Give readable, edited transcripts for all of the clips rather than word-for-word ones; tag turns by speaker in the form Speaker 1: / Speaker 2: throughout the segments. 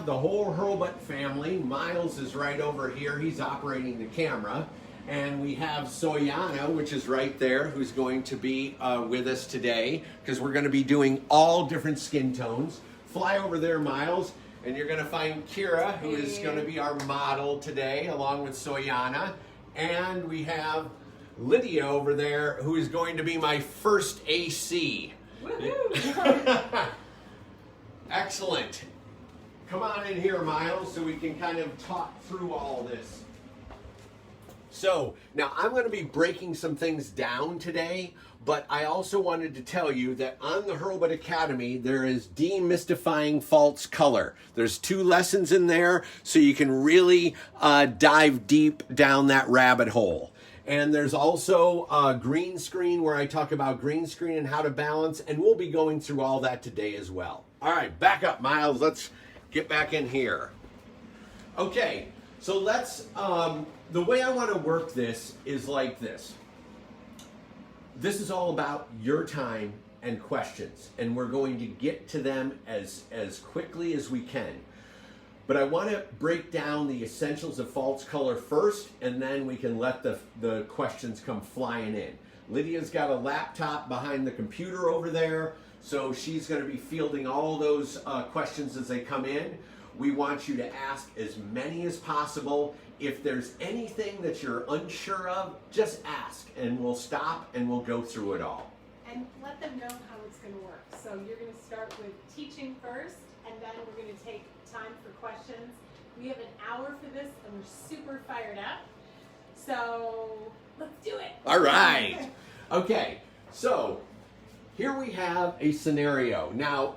Speaker 1: the whole Hurlbut family. Miles is right over here. He's operating the camera. And we have Soyana, which is right there, who's going to be with us today because we're going to be doing all different skin tones. Fly over there, Miles, and you're going to find Kira, who is going to be our model today, along with Soyana. And we have Lydia over there, who is going to be my first AC. Woohoo! Excellent. Come on in here, Miles, so we can kind of talk through all this. So, now I'm going to be breaking some things down today, but I also wanted to tell you that on the Hurlbut Academy, there is Demystifying False Color. There's 2 lessons in there, so you can really dive deep down that rabbit hole. And there's also a green screen where I talk about green screen and how to balance, and we'll be going through all that today as well. All right, back up, Miles. Let's get back in here. Okay, so let's... the way I want to work this is like this. This is all about your time and questions, and we're going to get to them as quickly as we can. But I want to break down the essentials of false color first, and then we can let the questions come flying in. Lydia's got a laptop behind the computer over there, so she's going to be fielding all those questions as they come in. We want you to ask as many as possible. If there's anything that you're unsure of, just ask, and we'll stop and we'll go through it all.
Speaker 2: And let them know how it's going to work. So you're going to start with teaching first, and then we're going to take time for questions. We have an hour for this, and we're super fired up. So let's do it.
Speaker 1: All right. Okay, so here we have a scenario. Now,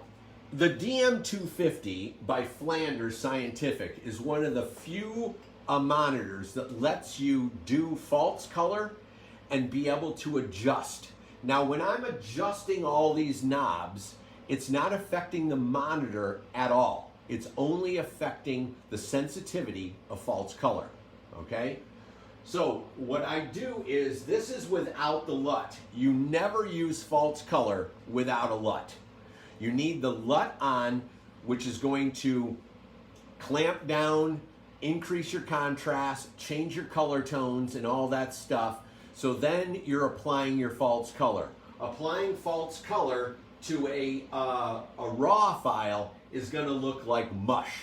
Speaker 1: the DM250 by Flanders Scientific is one of the few monitors that lets you do false color and be able to adjust. Now, when I'm adjusting all these knobs, it's not affecting the monitor at all. It's only affecting the sensitivity of false color, okay? So what I do is, this is without the LUT. You never use false color without a LUT. You need the LUT on, which is going to clamp down, increase your contrast, change your color tones and all that stuff. So then you're applying your false color. Applying false color to a raw file is going to look like mush,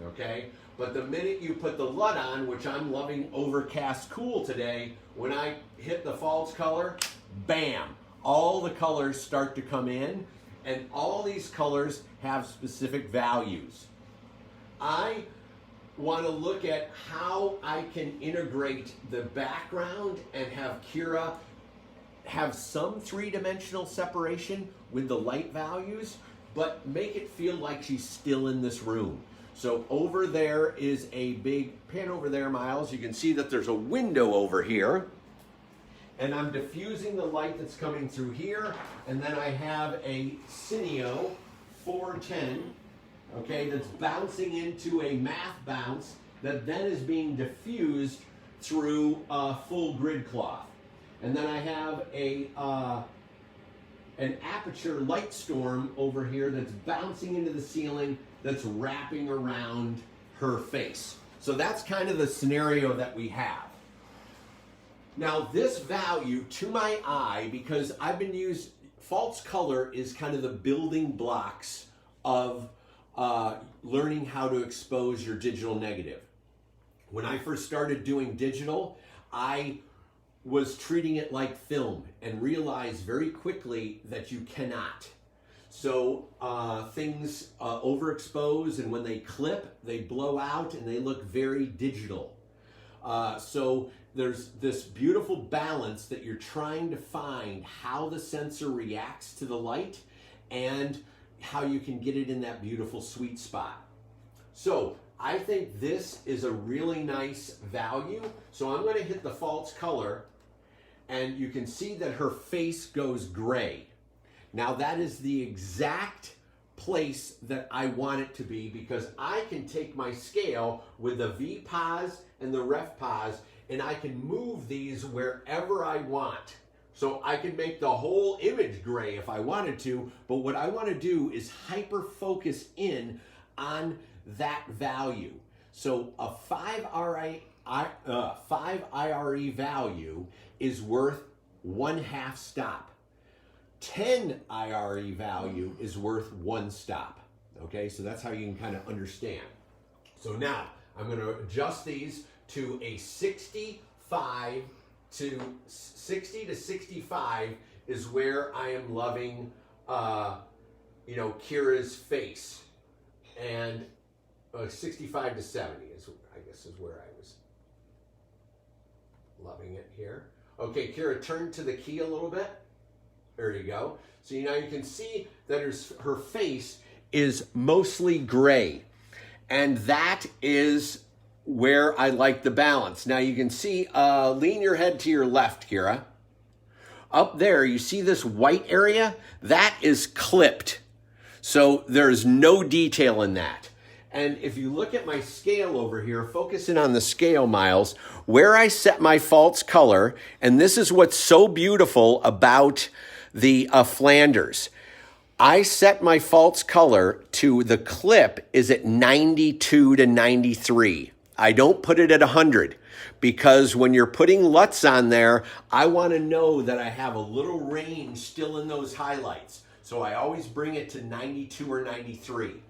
Speaker 1: okay? But the minute you put the LUT on, which I'm loving Overcast Cool today, when I hit the false color, bam, all the colors start to come in, and all these colors have specific values. I want to look at how I can integrate the background and have Kira have some 3-dimensional separation with the light values, but make it feel like she's still in this room. So over there is a big, pan over there, Miles, you can see that there's a window over here. And I'm diffusing the light that's coming through here, and then I have a Cineo 410, okay, that's bouncing into a math bounce that then is being diffused through a full grid cloth. And then I have an aperture light storm over here that's bouncing into the ceiling, that's wrapping around her face. So that's kind of the scenario that we have. Now this value, to my eye, because I've been used, false color is kind of the building blocks of learning how to expose your digital negative. When I first started doing digital, I was treating it like film and realized very quickly that you cannot. So things overexpose, and when they clip, they blow out and they look very digital. So there's this beautiful balance that you're trying to find how the sensor reacts to the light and how you can get it in that beautiful sweet spot. So I think this is a really nice value. So I'm going to hit the false color, and you can see that her face goes gray. Now that is the exact place that I want it to be, because I can take my scale with the V pause and the ref pause, and I can move these wherever I want. So I can make the whole image gray if I wanted to, but what I want to do is hyper focus in on that value. So a 5 IRE value is worth 1/2 stop. 10 IRE value is worth 1 stop. Okay, so that's how you can kind of understand. So now I'm going to adjust these to a 60 to 65 is where I am loving, Kira's face, and 65 to 70 is, I guess, is where I was loving it here. Okay, Kira, turn to the key a little bit. There you go. So now you can see that her face is mostly gray, and that is where I like the balance. Now you can see, lean your head to your left, Kira. Up there, you see this white area? That is clipped. So there's no detail in that. And if you look at my scale over here, focus in on the scale, Miles, where I set my false color, and this is what's so beautiful about the Flanders. I set my false color to the clip is at 92 to 93. I don't put it at 100 because when you're putting LUTs on there, I want to know that I have a little range still in those highlights. So I always bring it to 92 or 93.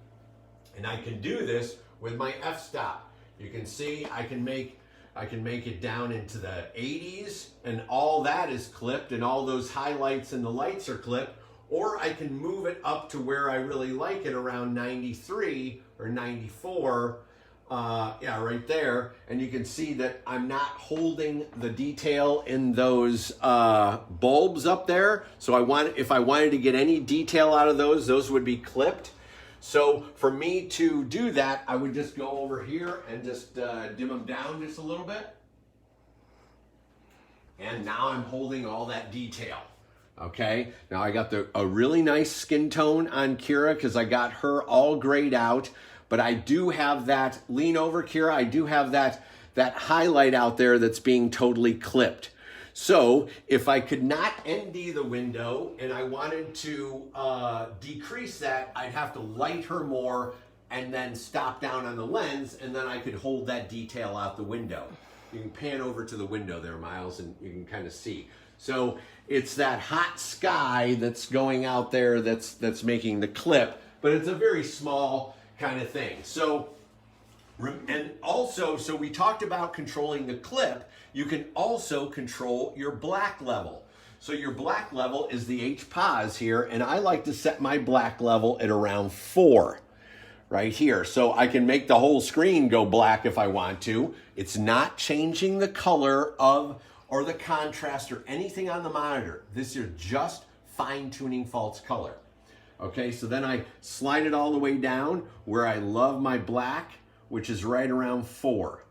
Speaker 1: And I can do this with my f-stop. You can see I can make it down into the 80s, and all that is clipped, and all those highlights and the lights are clipped. Or I can move it up to where I really like it, around 93 or 94. Right there. And you can see that I'm not holding the detail in those bulbs up there. So if I wanted to get any detail out of those would be clipped. So for me to do that, I would just go over here and just dim them down just a little bit. And now I'm holding all that detail. Okay, now I got a really nice skin tone on Kira because I got her all grayed out. But I do have that, lean over, Kira, I do have that highlight out there that's being totally clipped. So if I could not ND the window and I wanted to decrease that, I'd have to light her more and then stop down on the lens, and then I could hold that detail out the window. You can pan over to the window there, Miles, and you can kind of see. So it's that hot sky that's going out there that's making the clip, but it's a very small kind of thing. So, and also, so we talked about controlling the clip. You can also control your black level. So your black level is the H-pause here, and I like to set my black level at around 4 right here. So I can make the whole screen go black if I want to. It's not changing the color of or the contrast or anything on the monitor. This is just fine-tuning false color. Okay, so then I slide it all the way down where I love my black, which is right around 4.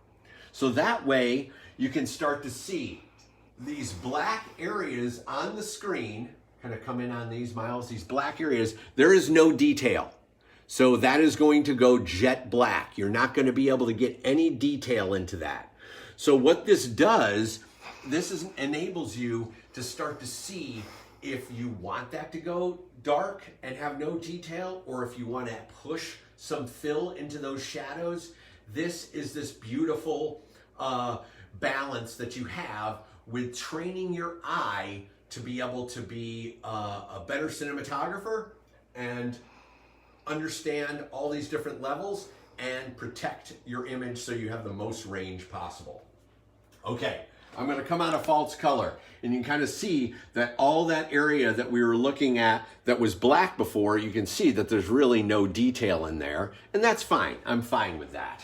Speaker 1: So that way you can start to see these black areas on the screen, kind of come in on these, Miles, these black areas, there is no detail. So that is going to go jet black. You're not going to be able to get any detail into that. So what this does, enables you to start to see if you want that to go dark and have no detail, or if you want to push some fill into those shadows. This is this beautiful balance that you have with training your eye to be able to be a better cinematographer and understand all these different levels and protect your image so you have the most range possible. Okay, I'm going to come out of false color, and you can kind of see that all that area that we were looking at that was black before, you can see that there's really no detail in there, and that's fine. I'm fine with that.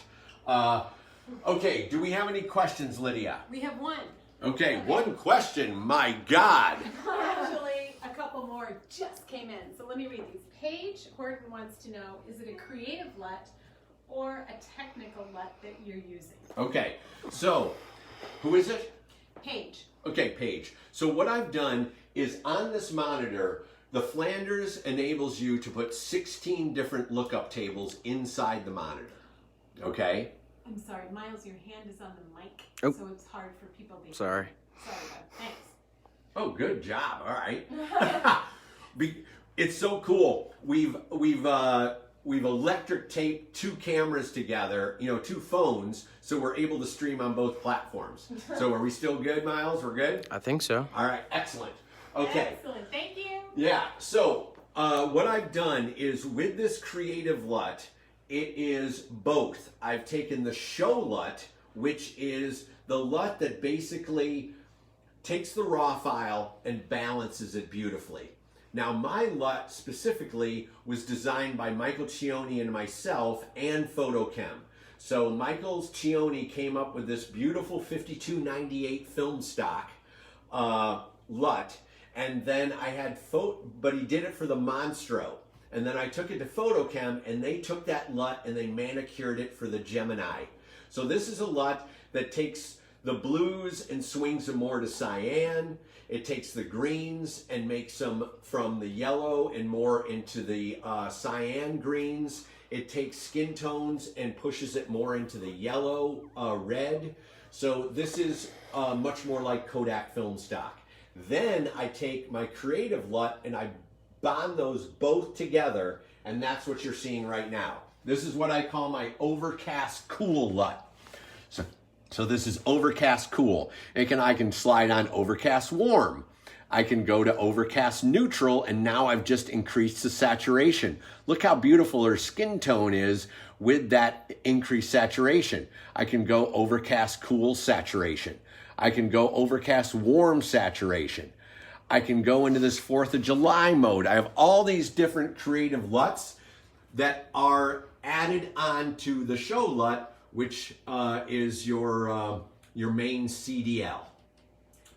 Speaker 1: Okay, do we have any questions, Lydia?
Speaker 2: We have one.
Speaker 1: Okay, one question, my God.
Speaker 2: Actually, a couple more just came in, so let me read these. Paige Horton wants to know, is it a creative LUT or a technical LUT that you're using?
Speaker 1: Okay, so who is it?
Speaker 2: Paige.
Speaker 1: Okay, Paige. So what I've done is on this monitor, the Flanders enables you to put 16 different lookup tables inside the monitor. Okay?
Speaker 2: I'm sorry, Miles, your hand is on the mic,
Speaker 3: Oh.
Speaker 2: so it's hard for people to
Speaker 3: Sorry.
Speaker 2: Sorry, bud. Thanks.
Speaker 1: Oh, good job. All right. It's so cool. We've we've electric taped 2 cameras together, 2 phones, so we're able to stream on both platforms. So are we still good, Miles? We're good?
Speaker 3: I think so.
Speaker 1: All right, excellent. Okay.
Speaker 2: Excellent, thank you.
Speaker 1: Yeah, so what I've done is with this Creative LUT, it is both. I've taken the Show LUT, which is the LUT that basically takes the raw file and balances it beautifully. Now, my LUT specifically was designed by Michael Cioni and myself and Photochem. So Michael Cioni came up with this beautiful 5298 film stock LUT, and then I had but he did it for the Monstro. And then I took it to Photochem, and they took that LUT and they manicured it for the Gemini. So this is a LUT that takes the blues and swings them more to cyan. It takes the greens and makes them from the yellow and more into the cyan greens. It takes skin tones and pushes it more into the yellow red. So this is much more like Kodak film stock. Then I take my Creative LUT and I bond those both together, and that's what you're seeing right now. This is what I call my Overcast Cool LUT. So this is Overcast Cool. I can slide on Overcast Warm. I can go to Overcast Neutral, and now I've just increased the saturation. Look how beautiful her skin tone is with that increased saturation. I can go Overcast Cool Saturation. I can go Overcast Warm Saturation. I can go into this 4th of July mode. I have all these different Creative LUTs that are added onto the Show LUT, which is your main CDL.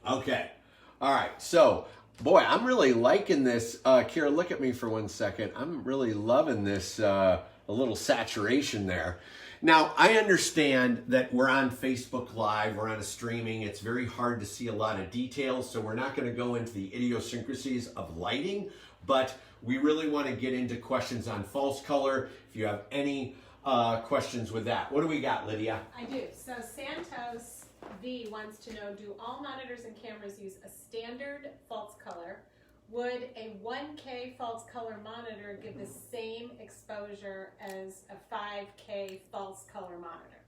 Speaker 1: Okay, all right, so, boy, I'm really liking this. Kira, look at me for 1 second. I'm really loving this, a little saturation there. Now, I understand that we're on Facebook Live, we're on a streaming, it's very hard to see a lot of details, so we're not gonna go into the idiosyncrasies of lighting, but we really wanna get into questions on false color. If you have any questions with that. What do we got, Lydia?
Speaker 2: I do. So Santos V wants to know, do all monitors and cameras use a standard false color? Would a 1K false color monitor give the same exposure as a 5K false color monitor?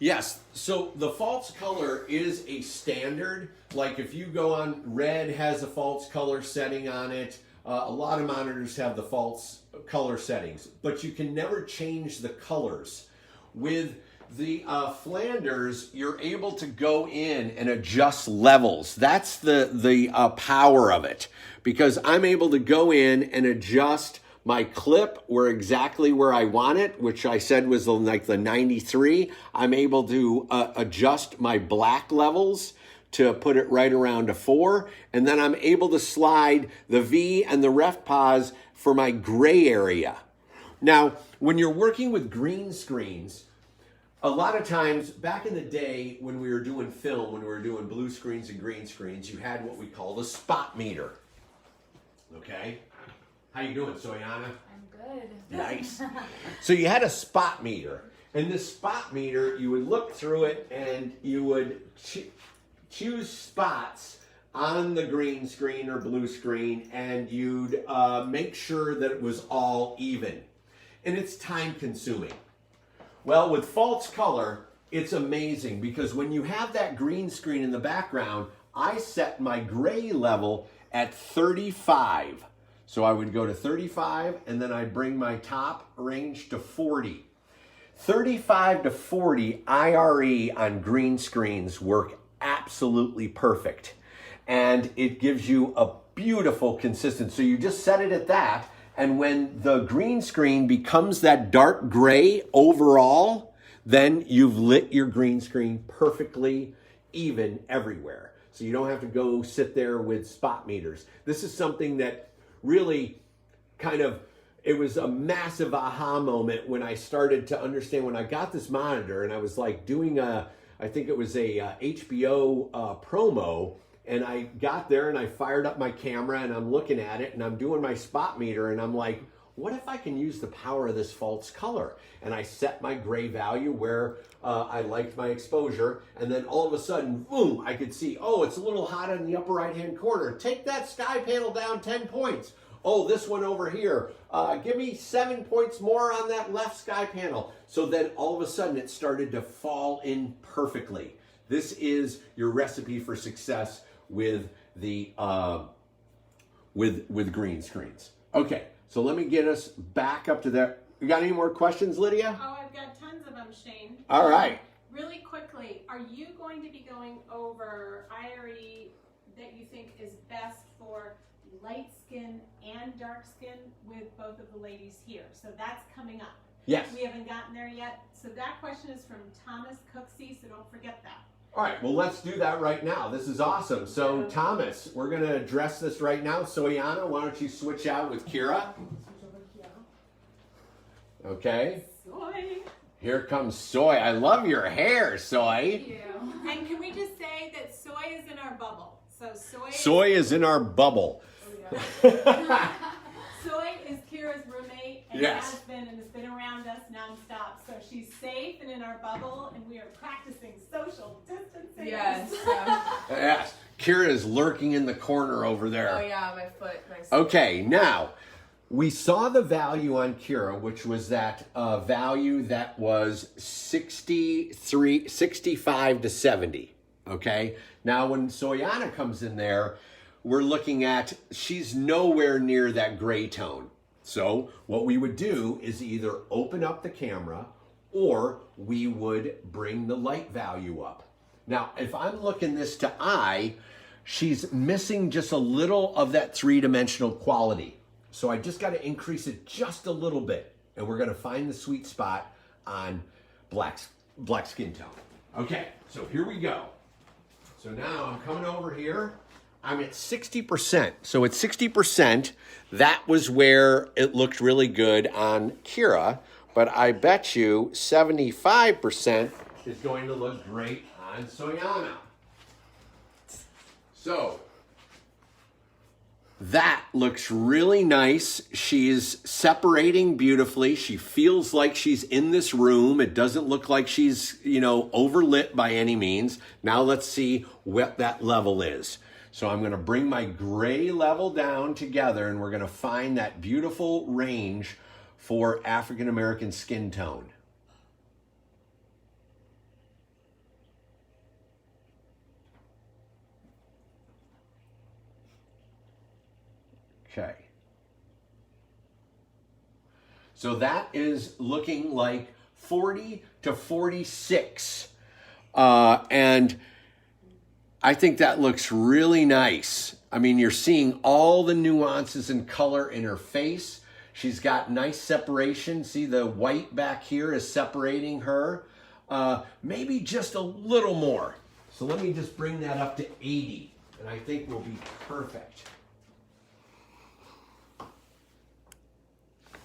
Speaker 1: Yes, so the false color is a standard. Like if you go on, Red has a false color setting on it. A lot of monitors have the false color settings, but you can never change the colors. With the Flanders, you're able to go in and adjust levels. That's the power of it, because I'm able to go in and adjust my clip exactly where I want it, which I said was like the 93. I'm able to adjust my black levels to put it right around a 4, and then I'm able to slide the V and the ref pause for my gray area. Now, when you're working with green screens, a lot of times, back in the day when we were doing film, when we were doing blue screens and green screens, you had what we called a spot meter. Okay? How you doing, Soyana?
Speaker 4: I'm good.
Speaker 1: Nice. So you had a spot meter. And this spot meter, you would look through it and you would choose spots on the green screen or blue screen, and you'd make sure that it was all even. And it's time consuming. Well, with false color, it's amazing, because when you have that green screen in the background, I set my gray level at 35. So I would go to 35, and then I bring my top range to 40. 35 to 40 IRE on green screens work absolutely perfect. And it gives you a beautiful consistency. So you just set it at that, and when the green screen becomes that dark gray overall, then you've lit your green screen perfectly even everywhere. So you don't have to go sit there with spot meters. This is something that really it was a massive aha moment when I started to understand, when I got this monitor and I was like doing I think it was a HBO promo, and I got there and I fired up my camera and I'm looking at it and I'm doing my spot meter and I'm like, what if I can use the power of this false color? And I set my gray value where I liked my exposure, and then all of a sudden, boom, I could see, oh, it's a little hot in the upper right-hand corner. Take that sky panel down 10 points. oh, this one over here, give me 7 points more on that left sky panel. So then all of a sudden it started to fall in perfectly. This is your recipe for success with the with green screens. Okay, so let me get us back up to there. You got any more questions, Lydia?
Speaker 2: Oh, I've got tons of them, Shane.
Speaker 1: All right.
Speaker 2: Really quickly, are you going to be going over IRE that you think is best for light skin and dark skin with both of the ladies here? So that's coming up.
Speaker 1: Yes.
Speaker 2: We haven't gotten there yet. So that question is from Thomas Cooksey, so don't forget that.
Speaker 1: All right, well, let's do that right now. This is awesome. So, Thomas, we're going to address this right now. Soyana, why don't you switch out with Kira? Okay.
Speaker 2: Soy.
Speaker 1: Here comes Soy. I love your hair, Soy.
Speaker 2: Thank you. And can we just say that soy is in our bubble? So
Speaker 1: Soy is in our bubble.
Speaker 2: Oh, yeah. Soy is Kira's roommate and
Speaker 1: Yes.
Speaker 2: has been and has been around us nonstop. So she's safe and in our bubble, and we are practicing social distancing.
Speaker 3: Yes.
Speaker 1: Yes. Kira is lurking in the corner over there.
Speaker 3: Oh yeah, my foot.
Speaker 1: Okay, now, we saw the value on Kira, which was that value that was 65 to 70, okay? Now, when Soyana comes in there, we're looking at, she's nowhere near that gray tone. So what we would do is either open up the camera or we would bring the light value up. Now, if I'm looking this to eye, she's missing just a little of that three-dimensional quality. So I just got to increase it just a little bit, and we're going to find the sweet spot on black skin tone. Okay, so here we go. So now I'm coming over here. I'm at 60%. So at 60%, that was where it looked really good on Kira, but I bet you 75% is going to look great on Soyana. So that looks really nice. She's separating beautifully. She feels like she's in this room. It doesn't look like she's, overlit by any means. Now let's see what that level is. So I'm going to bring my gray level down together, and we're going to find that beautiful range for African American skin tone. Okay. So that is looking like 40 to 46. And I think that looks really nice. I mean, you're seeing all the nuances and color in her face. She's got nice separation. See, the white back here is separating her. Maybe just a little more. So let me just bring that up to 80, and I think we'll be perfect.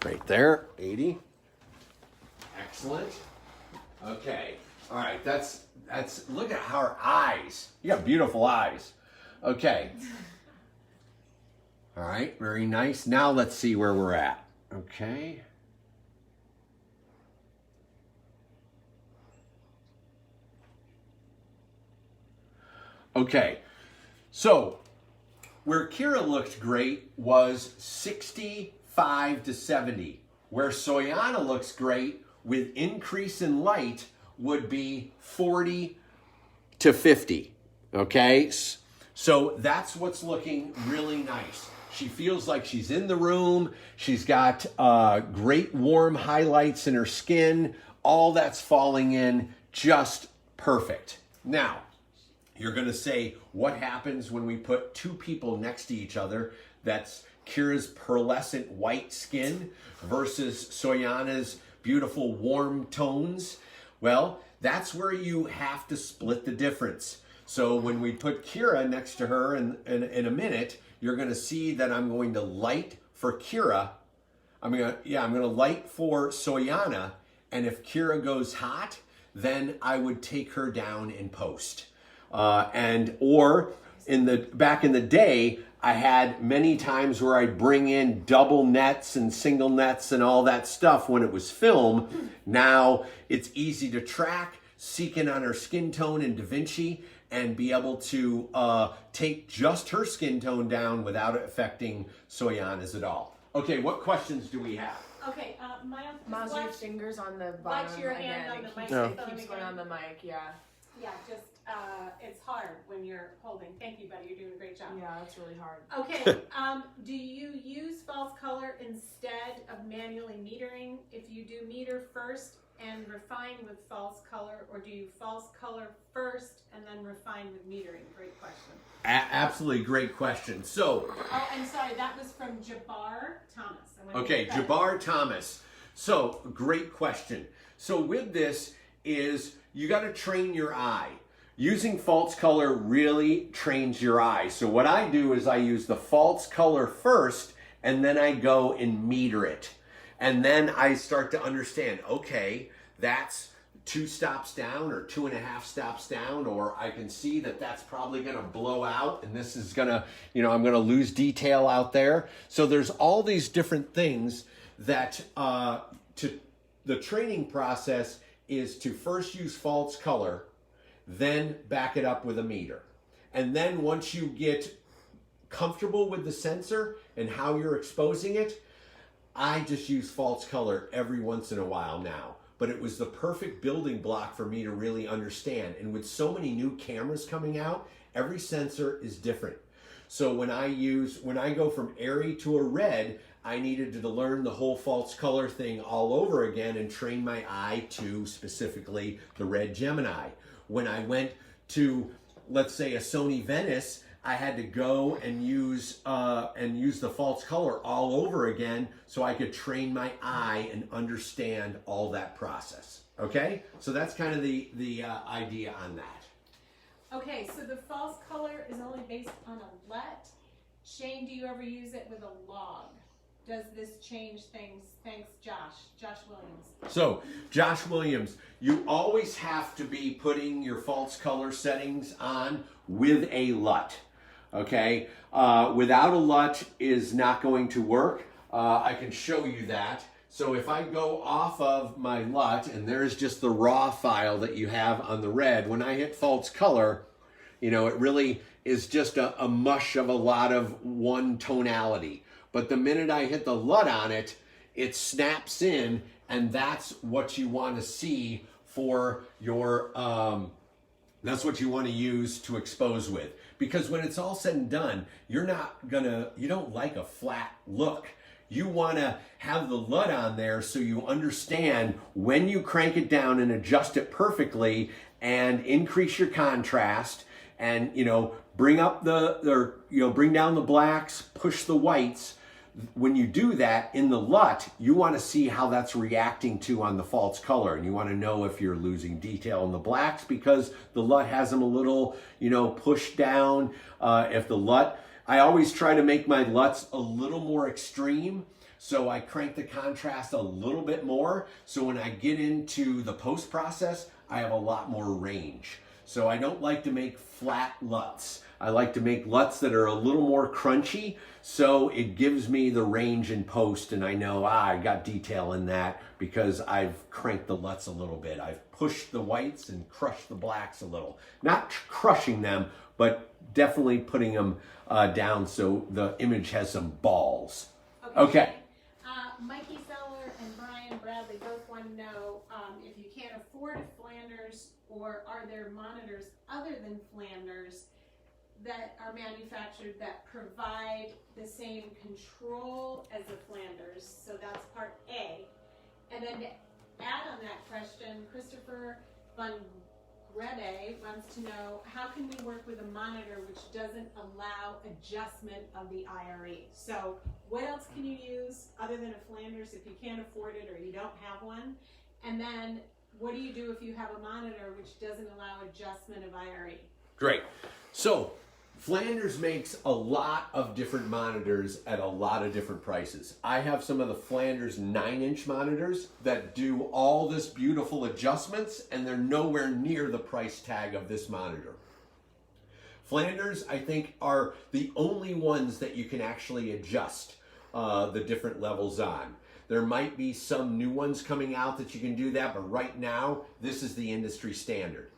Speaker 1: Right there, 80. Excellent. Okay. All right, that's look at her eyes. You got beautiful eyes. Okay. All right, very nice. Now let's see where we're at. Okay. Okay. So, where Kira looked great was 65 to 70. Where Soyana looks great with increase in light would be 40 to 50. Okay? So that's what's looking really nice. She feels like she's in the room. She's got great warm highlights in her skin. All that's falling in just perfect. Now, you're going to say, what happens when we put two people next to each other? That's Kira's pearlescent white skin versus Soyana's beautiful warm tones. Well, that's where you have to split the difference. So when we put Kira next to her in a minute, you're going to see that I'm going to light for Kira. I'm going to light for Soyana. And if Kira goes hot, then I would take her down in post. Or back in the day, I had many times where I'd bring in double nets and single nets and all that stuff when it was film. Now it's easy to track. Seeking on her skin tone in DaVinci and be able to take just her skin tone down without it affecting Soyana's at all. Okay, what questions do we have?
Speaker 2: Okay,
Speaker 3: Miles, your fingers on the bottom
Speaker 2: watch your
Speaker 3: again.
Speaker 2: hand on the
Speaker 3: It
Speaker 2: microphone
Speaker 3: keeps going
Speaker 2: again.
Speaker 3: on the mic, yeah.
Speaker 2: Yeah, just, it's hard when you're holding. Thank you, buddy, you're doing a great job.
Speaker 3: Yeah, it's really hard.
Speaker 2: Okay, do you use false color instead of manually metering? If you do meter first and refine with false color, or do you false color first and then refine with metering? Great question.
Speaker 1: Absolutely great question. So,
Speaker 2: Oh, I'm sorry, that was from Jabbar Thomas.
Speaker 1: okay, Jabbar Thomas. So, great question. So with this is you got to train your eye. Using false color really trains your eye. So what I do is I use the false color first and then I go and meter it. And then I start to understand, okay, that's 2 stops down or 2.5 stops down, or I can see that that's probably going to blow out and this is going to, you know, I'm going to lose detail out there. So there's all these different things that the training process is to first use false color, then back it up with a meter. And then once you get comfortable with the sensor and how you're exposing it, I just use false color every once in a while now. But it was the perfect building block for me to really understand. And with so many new cameras coming out, every sensor is different. So when I go from airy to a red, I needed to learn the whole false color thing all over again and train my eye to specifically the red Gemini. When I went to, let's say, a Sony Venice, I had to go and use the false color all over again so I could train my eye and understand all that process. Okay, so that's kind of the idea on that.
Speaker 2: Okay, so the false color is only based on a LUT. Shane, do you ever use it with a log? Does this change things? Thanks, Josh. Josh Williams.
Speaker 1: So, Josh Williams, you always have to be putting your false color settings on with a LUT. Okay? Without a LUT is not going to work. I can show you that. So if I go off of my LUT, and there's just the raw file that you have on the red, when I hit false color, you know, it really is just a mush of a lot of one tonality. But the minute I hit the LUT on it, it snaps in, and that's what you want to see for your, that's what you want to use to expose with. Because when it's all said and done, you don't like a flat look. You want to have the LUT on there so you understand when you crank it down and adjust it perfectly and increase your contrast and, you know, bring up bring down the blacks, push the whites. When you do that in the LUT, you want to see how that's reacting to on the false color, and you want to know if you're losing detail in the blacks because the LUT has them a little, you know, pushed down. If the LUT, I always try to make my LUTs a little more extreme, so I crank the contrast a little bit more. So when I get into the post process, I have a lot more range. So I don't like to make flat LUTs. I like to make LUTs that are a little more crunchy, so it gives me the range in post, and I know, I got detail in that because I've cranked the LUTs a little bit. I've pushed the whites and crushed the blacks a little. Not crushing them, but definitely putting them down so the image has some balls. Okay.
Speaker 2: Mikey Seller and Brian Bradley both want to know if you can't afford a Flanders, or are there monitors other than Flanders that are manufactured that provide the same control as the Flanders? So that's part A. And then to add on that question, Christopher Van Grede wants to know, how can we work with a monitor which doesn't allow adjustment of the IRE? So what else can you use other than a Flanders if you can't afford it or you don't have one? And then what do you do if you have a monitor which doesn't allow adjustment of IRE?
Speaker 1: Great. So Flanders makes a lot of different monitors at a lot of different prices. I have some of the Flanders 9-inch monitors that do all this beautiful adjustments, and they're nowhere near the price tag of this monitor. Flanders, I think, are the only ones that you can actually adjust the different levels on. There might be some new ones coming out that you can do that, but right now, this is the industry standard.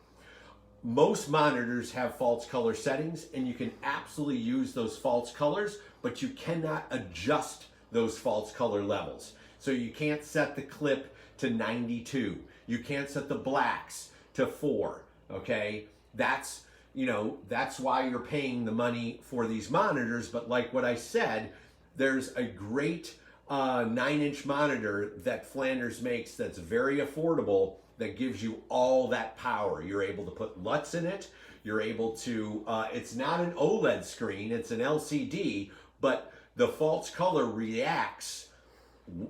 Speaker 1: most monitors have false color settings, and you can absolutely use those false colors, but you cannot adjust those false color levels. So you can't set the clip to 92. You can't set the blacks to 4, okay? That's why you're paying the money for these monitors. But like what I said, there's a great 9-inch monitor that Flanders makes that's very affordable, that gives you all that power. You're able to put LUTs in it. You're able to, it's not an OLED screen, it's an LCD, but the false color reacts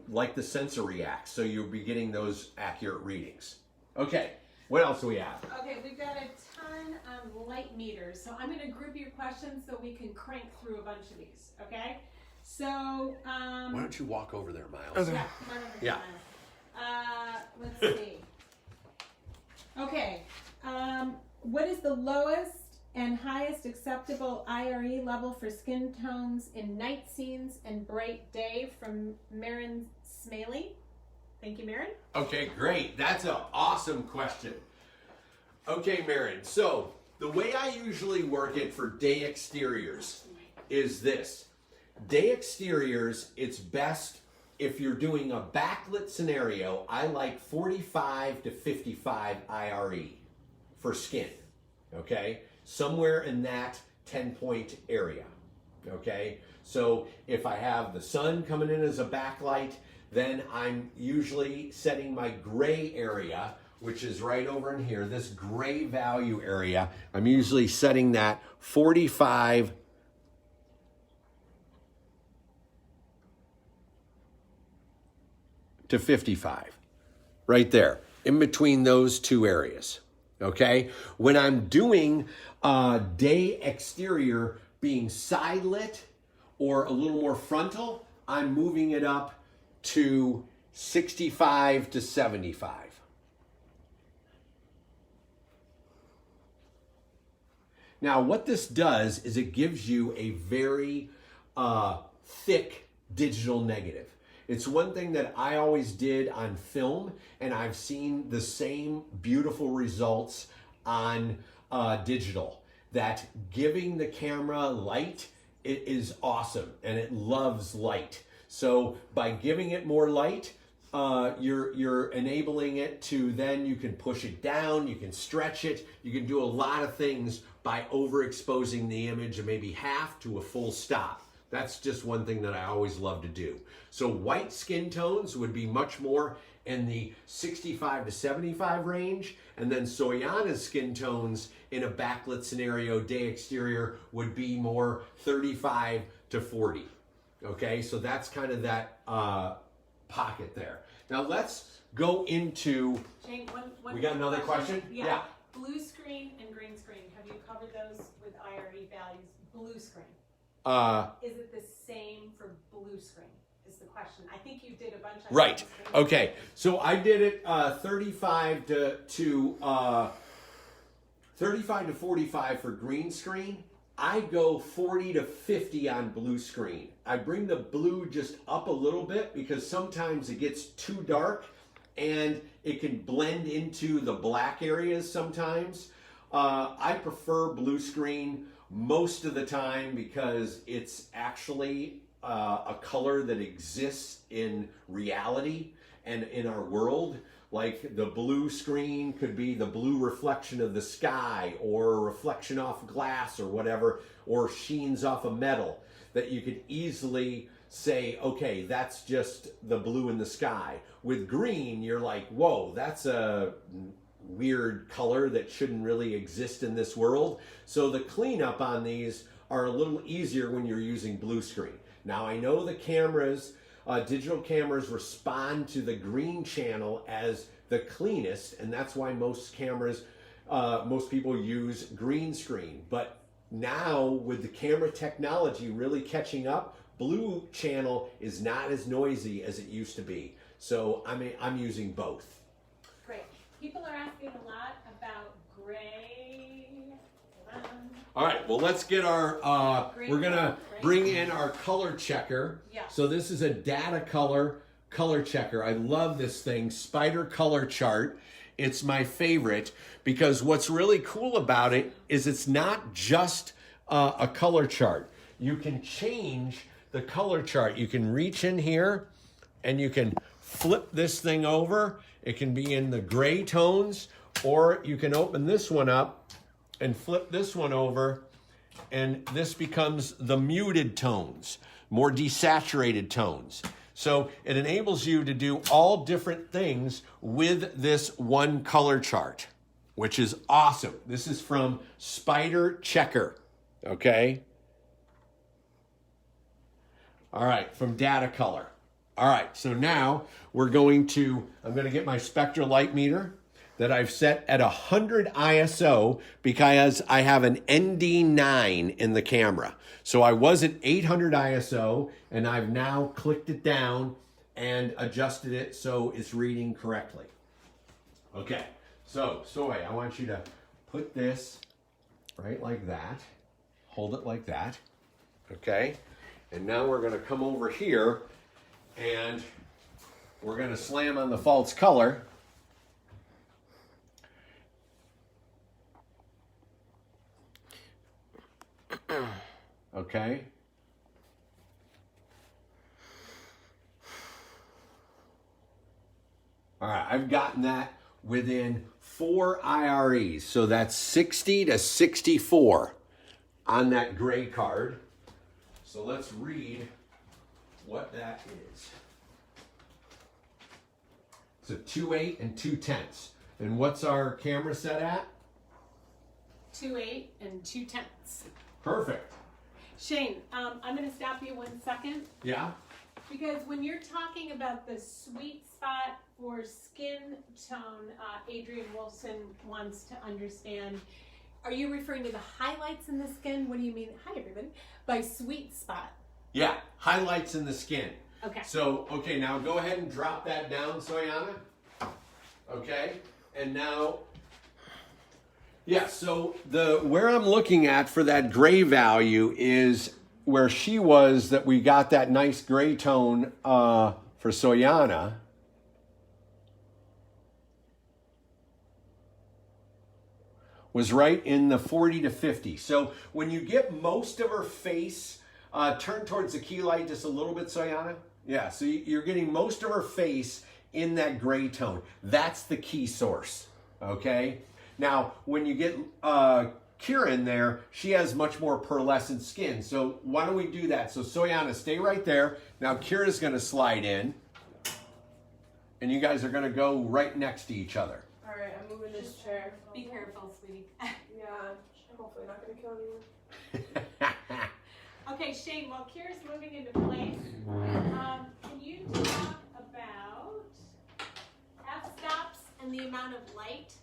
Speaker 1: like the sensor reacts. So you'll be getting those accurate readings. Okay, what else do we have?
Speaker 2: Okay, we've got a ton of light meters. So I'm going to group your questions so we can crank through a bunch of these, okay? So,
Speaker 1: Why don't you walk over there, Miles?
Speaker 2: yeah, come on over here, Miles. Let's see. Okay, what is the lowest and highest acceptable IRE level for skin tones in night scenes and bright day? From Marin Smaley. Thank you, Marin.
Speaker 1: Okay, great. That's an awesome question. Okay, Marin. So the way I usually work it for day exteriors is this. Day exteriors, it's best if you're doing a backlit scenario. I like 45 to 55 IRE for skin, okay? Somewhere in that 10-point area, okay? So if I have the sun coming in as a backlight, then I'm usually setting my gray area, which is right over in here, this gray value area. I'm usually setting that 45 to 55, right there, in between those two areas, okay? When I'm doing day exterior being side lit or a little more frontal, I'm moving it up to 65 to 75. Now, what this does is it gives you a very thick digital negative. It's one thing that I always did on film, and I've seen the same beautiful results on digital. That giving the camera light, it is awesome, and it loves light. So by giving it more light, you're enabling it to, then you can push it down, you can stretch it, you can do a lot of things by overexposing the image and maybe half to a full stop. That's just one thing that I always love to do. So white skin tones would be much more in the 65 to 75 range, and then Soyana's skin tones in a backlit scenario, day exterior, would be more 35 to 40. Okay, so that's kind of that pocket there. Now let's go into,
Speaker 2: Jane, one
Speaker 1: we got another question?
Speaker 2: Yeah. Blue screen and green screen. Have you covered those with IRE values? Blue screen. Is it the same for blue screen? Is the question. I think you did a bunch of
Speaker 1: right. Okay. So I did it 35 to 45 for green screen. I go 40 to 50 on blue screen. I bring the blue just up a little bit because sometimes it gets too dark and it can blend into the black areas sometimes. I prefer blue screen most of the time because it's actually a color that exists in reality and in our world. Like the blue screen could be the blue reflection of the sky or a reflection off glass or whatever, or sheens off a metal that you could easily say, okay, that's just the blue in the sky. With green, you're like, whoa, that's a weird color that shouldn't really exist in this world. So the cleanup on these are a little easier when you're using blue screen. Now I know the cameras, digital cameras respond to the green channel as the cleanest, and that's why most cameras, most people use green screen. But now with the camera technology really catching up, blue channel is not as noisy as it used to be. So I'm using both.
Speaker 2: Great. People are asking a lot about gray.
Speaker 1: All right, well, let's get our, we're gonna bring in our color checker.
Speaker 2: Yeah.
Speaker 1: So this is a data color color checker. I love this thing, Spider Color Chart. It's my favorite because what's really cool about it is it's not just a color chart. You can change the color chart. You can reach in here and you can flip this thing over. It can be in the gray tones, or you can open this one up and flip this one over, and this becomes the muted tones, more desaturated tones. So it enables you to do all different things with this one color chart, which is awesome. This is from Spider Checker, okay? All right, from Data Color. All right, so now I'm going to get my spectral light meter that I've set at 100 ISO because I have an ND9 in the camera. So I was at 800 ISO and I've now clicked it down and adjusted it so it's reading correctly. Okay, so Soy, I want you to put this right like that. Hold it like that, okay? And now we're gonna come over here and we're gonna slam on the false color. Okay. All right, I've gotten that within 4 IREs. So that's 60 to 64 on that gray card. So let's read what that is. It's a 2/8 and 2/10. And what's our camera set at?
Speaker 2: 2/8 and 2/10.
Speaker 1: Perfect.
Speaker 2: Shane, I'm going to stop you 1 second.
Speaker 1: Yeah?
Speaker 2: Because when you're talking about the sweet spot for skin tone, Adrian Wolfson wants to understand, are you referring to the highlights in the skin? What do you mean, hi everybody, by sweet spot?
Speaker 1: Yeah, highlights in the skin.
Speaker 2: Okay.
Speaker 1: So, okay, now go ahead and drop that down, Soyana. Okay, and now, yeah, so where I'm looking at for that gray value is where she was, that we got that nice gray tone for Soyana. Was right in the 40 to 50. So when you get most of her face, turn towards the key light just a little bit, Soyana. Yeah, so you're getting most of her face in that gray tone. That's the key source, okay? Now, when you get Kira in there, she has much more pearlescent skin. So why don't we do that? So Soyana, stay right there. Now Kira's gonna slide in, and you guys are gonna go right next to each other.
Speaker 3: All right, I'm moving this chair.
Speaker 2: Be careful, sweetie.
Speaker 3: Yeah, hopefully not gonna kill anyone.
Speaker 2: Okay, Shane, while Kira's moving into place, can you talk about f-stops and the amount of light?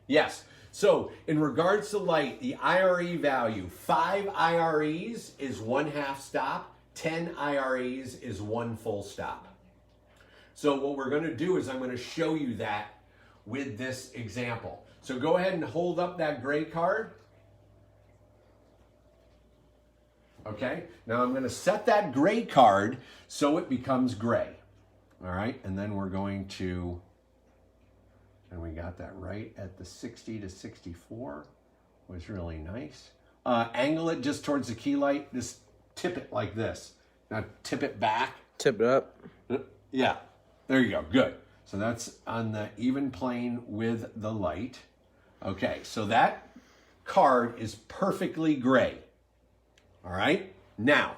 Speaker 1: Yes. So in regards to light, the IRE value, 5 IREs is 1/2 stop, 10 IREs is 1 full stop. So what we're going to do is I'm going to show you that with this example. So go ahead and hold up that gray card. Okay, now I'm going to set that gray card so it becomes gray. All right, and then we're going to, and we got that right at the 60 to 64, was really nice. Angle it just towards the key light, just tip it like this. Now tip it back.
Speaker 4: Tip it up.
Speaker 1: Yeah, there you go, good. So that's on the even plane with the light. Okay, so that card is perfectly gray. All right, now,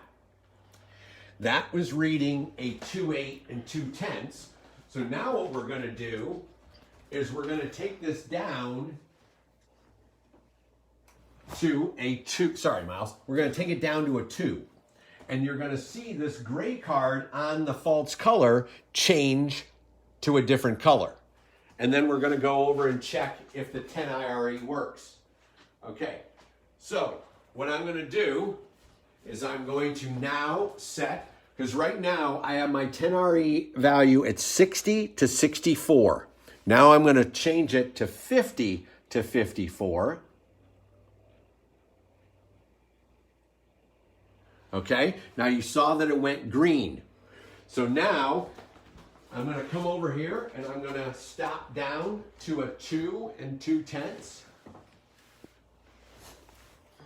Speaker 1: that was reading a 2/8 and 2/10. So now what we're gonna do is we're gonna take this down to a 2, sorry Miles, we're gonna take it down to a 2. And you're gonna see this gray card on the false color change to a different color. And then we're gonna go over and check if the 10 IRE works. Okay, so what I'm gonna do is I'm going to now set, because right now I have my 10 RE value at 60 to 64. Now I'm gonna change it to 50 to 54. Okay, now you saw that it went green. So now I'm going to come over here and I'm going to stop down to a 2 2/10.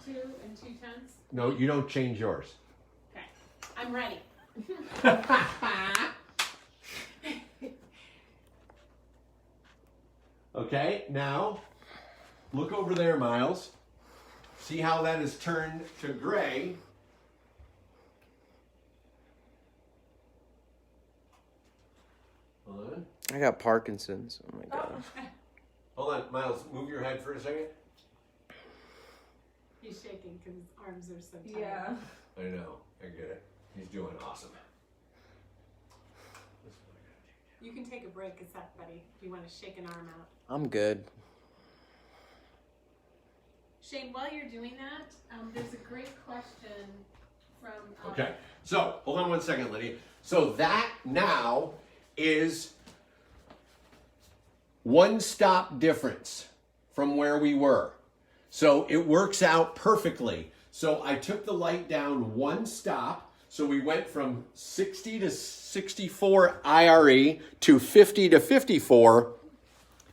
Speaker 2: 2 2/10.
Speaker 1: No, you don't change yours.
Speaker 2: Okay, I'm ready.
Speaker 1: Okay, now look over there, Miles. See how that is turned to gray. Hold on.
Speaker 4: I got Parkinson's. Oh my gosh.
Speaker 1: Hold on, Miles, move your head for a second.
Speaker 2: He's shaking because his arms are so tight.
Speaker 3: Yeah.
Speaker 1: I know, I get it. He's doing awesome.
Speaker 2: You can take a break a sec, buddy, if you want to shake an arm out.
Speaker 4: I'm good.
Speaker 2: Shane, while you're doing that, there's a great question from...
Speaker 1: Okay, so hold on one second, Lydia. So that now is one stop difference from where we were. So it works out perfectly. So I took the light down one stop. So we went from 60 to 64 IRE to 50 to 54.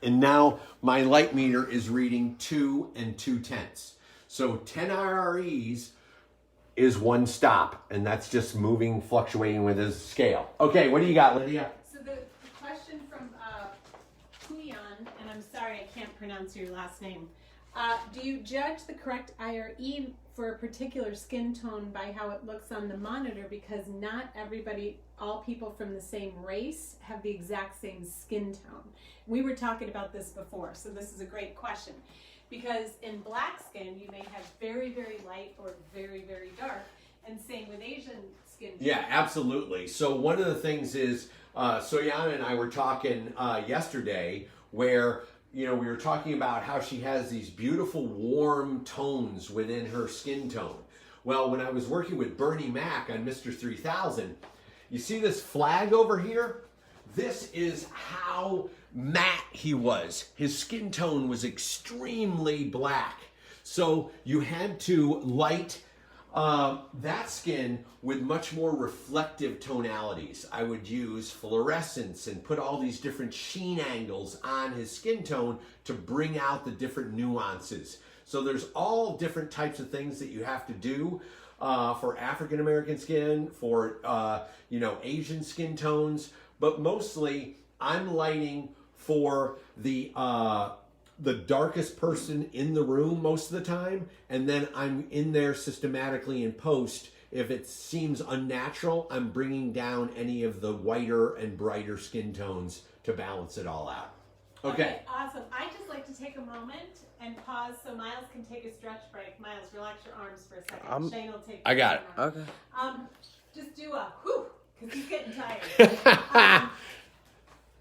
Speaker 1: And now my light meter is reading 2 2/10. So 10 IREs is one stop. And that's just moving, fluctuating with his scale. Okay, what do you got, Lydia?
Speaker 2: So the question from Puyan, and I'm sorry I can't pronounce your last name. Do you judge the correct IRE for a particular skin tone by how it looks on the monitor? Because not everybody, all people from the same race have the exact same skin tone. We were talking about this before, so this is a great question. Because in black skin, you may have very, very light or very, very dark. And same with Asian skin tone.
Speaker 1: Yeah, absolutely. So one of the things is, Soyana and I were talking yesterday where, you know, we were talking about how she has these beautiful warm tones within her skin tone. Well, when I was working with Bernie Mac on Mr. 3000, you see this flag over here? This is how matte he was. His skin tone was extremely black. So you had to light that skin with much more reflective tonalities. I would use fluorescence and put all these different sheen angles on his skin tone to bring out the different nuances. So there's all different types of things that you have to do for African American skin, for Asian skin tones, but mostly I'm lighting for the darkest person in the room most of the time, and then I'm in there systematically in post. If it seems unnatural, I'm bringing down any of the whiter and brighter skin tones to balance it all out. Okay.
Speaker 2: Awesome. I'd just like to take a moment and pause so Miles can take a stretch break. Miles, relax your arms for a second. Shane will take
Speaker 1: I got it.
Speaker 4: Okay.
Speaker 2: Just do a whew, because he's getting tired.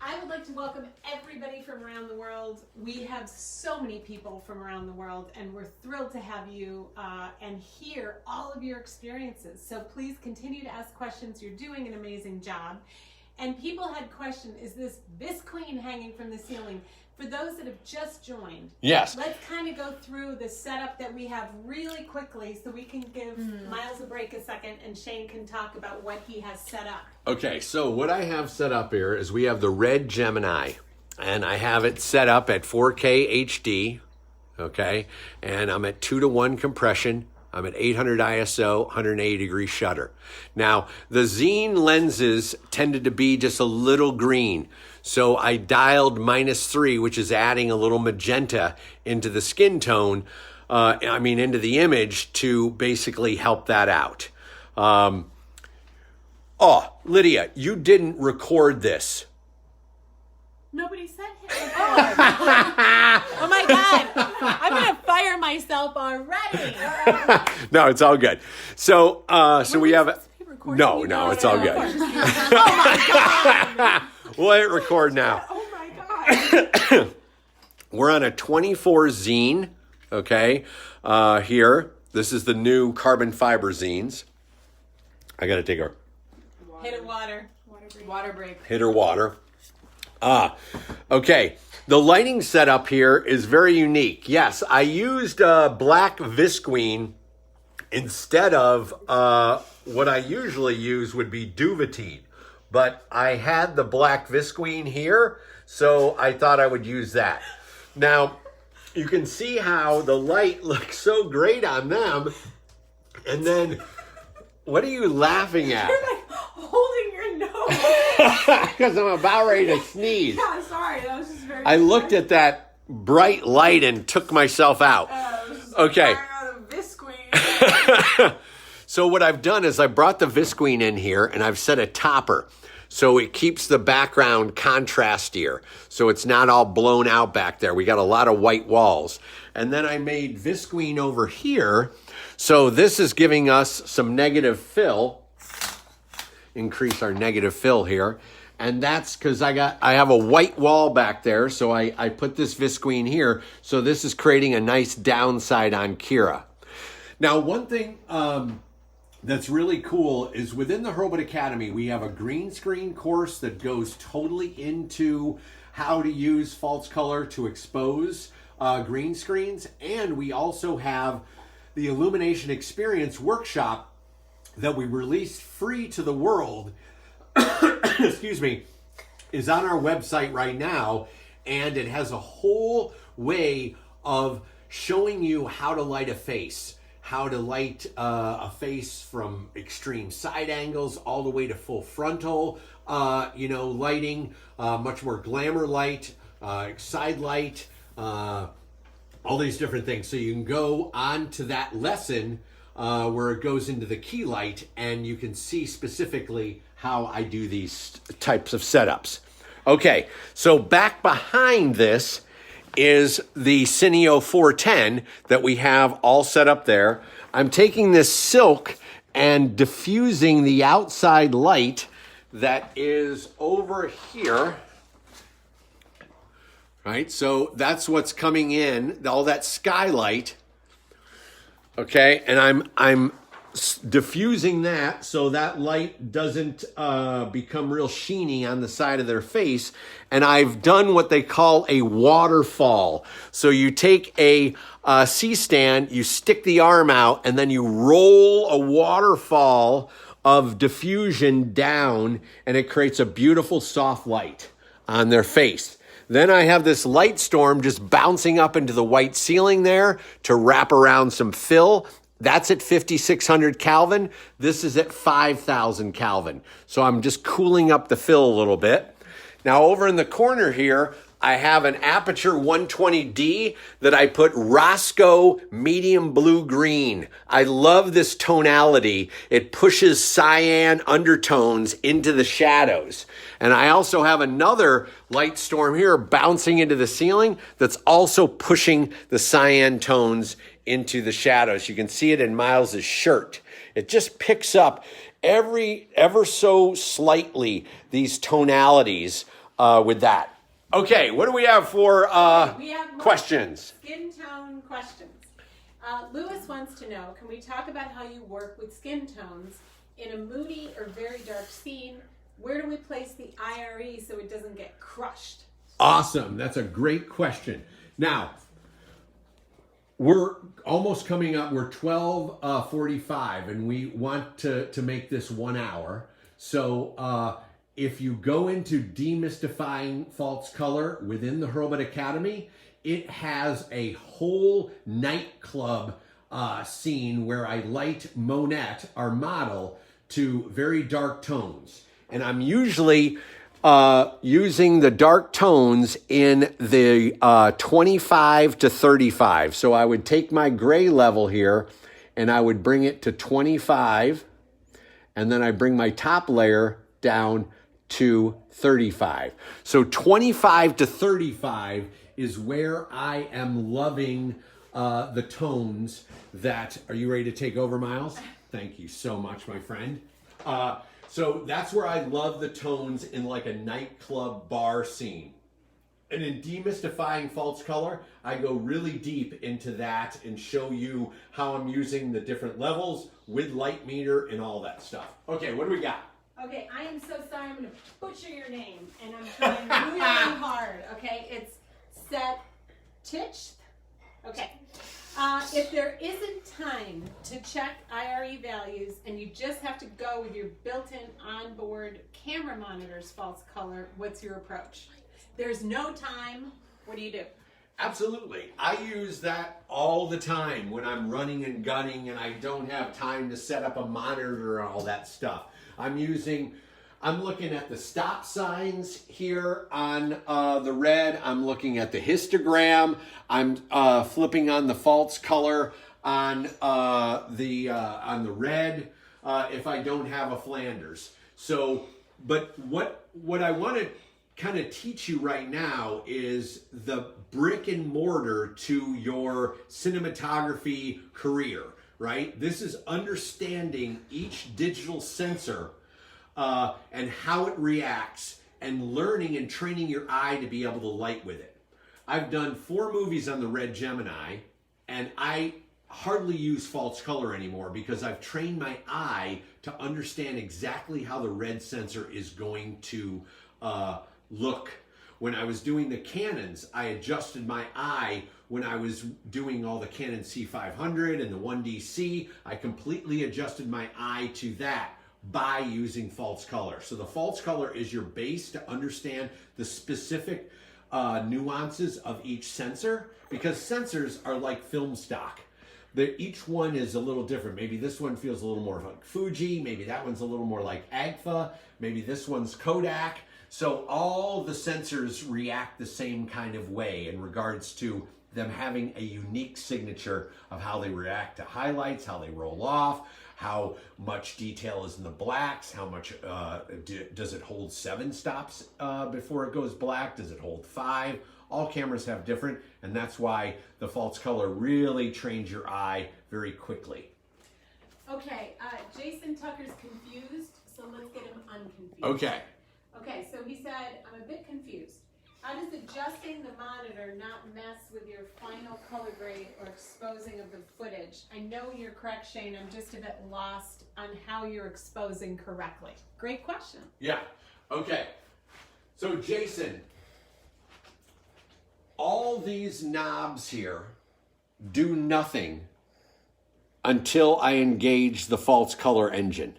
Speaker 2: I would like to welcome everybody from around the world. We have so many people from around the world, and we're thrilled to have you and hear all of your experiences. So please continue to ask questions. You're doing an amazing job. And people had questioned, is this Bisqueen hanging from the ceiling? For those that have just joined,
Speaker 1: Yes.
Speaker 2: let's kind of go through the setup that we have really quickly so we can give Miles a break a second and Shane can talk about what he has set up.
Speaker 1: Okay, so what I have set up here is we have the red Gemini, and I have it set up at 4K HD, okay? And I'm at 2:1 compression. I'm at 800 ISO, 180 degree shutter. Now, the Zine lenses tended to be just a little green. So I dialed -3, which is adding a little magenta into the skin tone, into the image to basically help that out. Lydia, you didn't record this.
Speaker 2: Nobody said hit record. Oh my God. I'm going to fire myself already.
Speaker 1: No, it's all good. So, we have No, it's all good.
Speaker 2: Oh my God.
Speaker 1: We'll hit record now.
Speaker 2: Oh my God.
Speaker 1: We're on a 24 zine, okay? Here, this is the new carbon fiber zines. I got to take a
Speaker 2: Hit it water. Water break.
Speaker 1: hit her water. Okay. The lighting setup here is very unique. Yes, I used black visqueen instead of what I usually use would be duvetine. but I had the black visqueen here, so I thought I would use that. Now, you can see how the light looks so great on them, and then, what are you laughing at?
Speaker 3: You're like holding your nose.
Speaker 1: Because I'm about ready to sneeze.
Speaker 3: Yeah, sorry. That was just very.
Speaker 1: I looked at that bright light and took myself out. Okay. So what I've done is I brought the visqueen in here and I've set a topper. So it keeps the background contrastier. So it's not all blown out back there. We got a lot of white walls. And then I made visqueen over here. So this is giving us some negative fill. Increase our negative fill here. And that's because I have a white wall back there. So I put this visqueen here. So this is creating a nice downside on Kira. Now, one thing that's really cool is within the Hurlbut Academy, we have a green screen course that goes totally into how to use false color to expose green screens. And we also have the Illumination Experience workshop that we released free to the world, excuse me, is on our website right now. And it has a whole way of showing you how to light a face. How to light a face from extreme side angles all the way to full frontal, lighting, much more glamour light, side light, all these different things. So you can go on to that lesson where it goes into the key light and you can see specifically how I do these types of setups. Okay, so back behind this is the Cineo 410 that we have all set up there. I'm taking this silk and diffusing the outside light that is over here. Right, so that's what's coming in, all that skylight. Okay, and I'm diffusing that so that light doesn't become real sheeny on the side of their face. And I've done what they call a waterfall. So you take a C-stand, you stick the arm out, and then you roll a waterfall of diffusion down, and it creates a beautiful soft light on their face. Then I have this light storm just bouncing up into the white ceiling there to wrap around some fill. That's at 5,600 Kelvin. This is at 5,000 Kelvin. So I'm just cooling up the fill a little bit. Now over in the corner here, I have an Aperture 120D that I put Roscoe medium blue green. I love this tonality. It pushes cyan undertones into the shadows. And I also have another light storm here bouncing into the ceiling that's also pushing the cyan tones into the shadows. You can see it in Miles's shirt. It just picks up ever so slightly these tonalities with that. Okay, what do we have for
Speaker 2: we have
Speaker 1: questions?
Speaker 2: Skin tone questions. Lewis wants to know, can we talk about how you work with skin tones in a moody or very dark scene? Where do we place the IRE so it doesn't get crushed?
Speaker 1: Awesome. That's a great question. Now, we're almost coming up. We're 12:45, and we want to make this 1 hour. So if you go into Demystifying False Color within the Hurlbut Academy, it has a whole nightclub scene where I light Monette, our model, to very dark tones. And I'm usually using the dark tones in the 25 to 35. So I would take my gray level here and I would bring it to 25, and then I bring my top layer down to 35. So 25 to 35 is where I am loving the tones that, are you ready to take over, Miles? Thank you so much, my friend. So that's where I love the tones in like a nightclub bar scene. And in Demystifying False Color, I go really deep into that and show you how I'm using the different levels with light meter and all that stuff. Okay, what do we got?
Speaker 2: Okay, I am so sorry. I'm going to butcher your name, and I'm trying really hard. Okay, it's Set Titch. Okay. If there isn't time to check IRE values and you just have to go with your built-in onboard camera monitor's false color, what's your approach? There's no time, what do you do?
Speaker 1: Absolutely. I use that all the time when I'm running and gunning and I don't have time to set up a monitor and all that stuff. I'm looking at the stop signs here on the red. I'm looking at the histogram. I'm flipping on the false color on the red if I don't have a Flanders. So, but what I want to kind of teach you right now is the brick and mortar to your cinematography career, right? This is understanding each digital sensor and how it reacts and learning and training your eye to be able to light with it. I've done 4 movies on the Red Gemini and I hardly use false color anymore because I've trained my eye to understand exactly how the red sensor is going to look. When I was doing the Canons, I adjusted my eye when I was doing all the Canon C500 and the 1DC. I completely adjusted my eye to that by using false color. So the false color is your base to understand the specific nuances of each sensor, because sensors are like film stock. Each one is a little different. Maybe this one feels a little more like Fuji, maybe that one's a little more like Agfa, maybe this one's Kodak. So all the sensors react the same kind of way in regards to them having a unique signature of how they react to highlights, how they roll off, how much detail is in the blacks, how much does it hold 7 stops before it goes black, does it hold 5? All cameras have different, and that's why the false color really trains your eye very quickly.
Speaker 2: Okay, Jason Tucker's confused, so let's get him unconfused.
Speaker 1: Okay.
Speaker 2: Okay, so he said, I'm a bit confused. How does adjusting the monitor not mess with your final color grade or exposing of the footage? I know you're correct, Shane. I'm just a bit lost on how you're exposing correctly. Great question.
Speaker 1: Yeah. Okay. So Jason, all these knobs here do nothing until I engage the false color engine.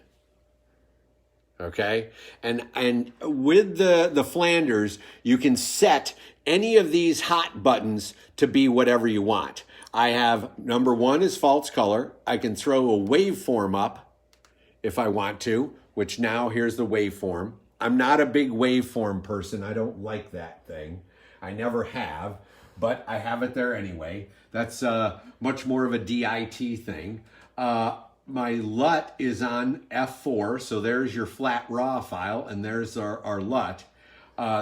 Speaker 1: Okay, and with the Flanders, you can set any of these hot buttons to be whatever you want. I have, number 1 is false color. I can throw a waveform up if I want to, which now here's the waveform. I'm not a big waveform person. I don't like that thing. I never have, but I have it there anyway. That's much more of a DIT thing. My LUT is on F4, so there's your flat raw file, and there's our LUT.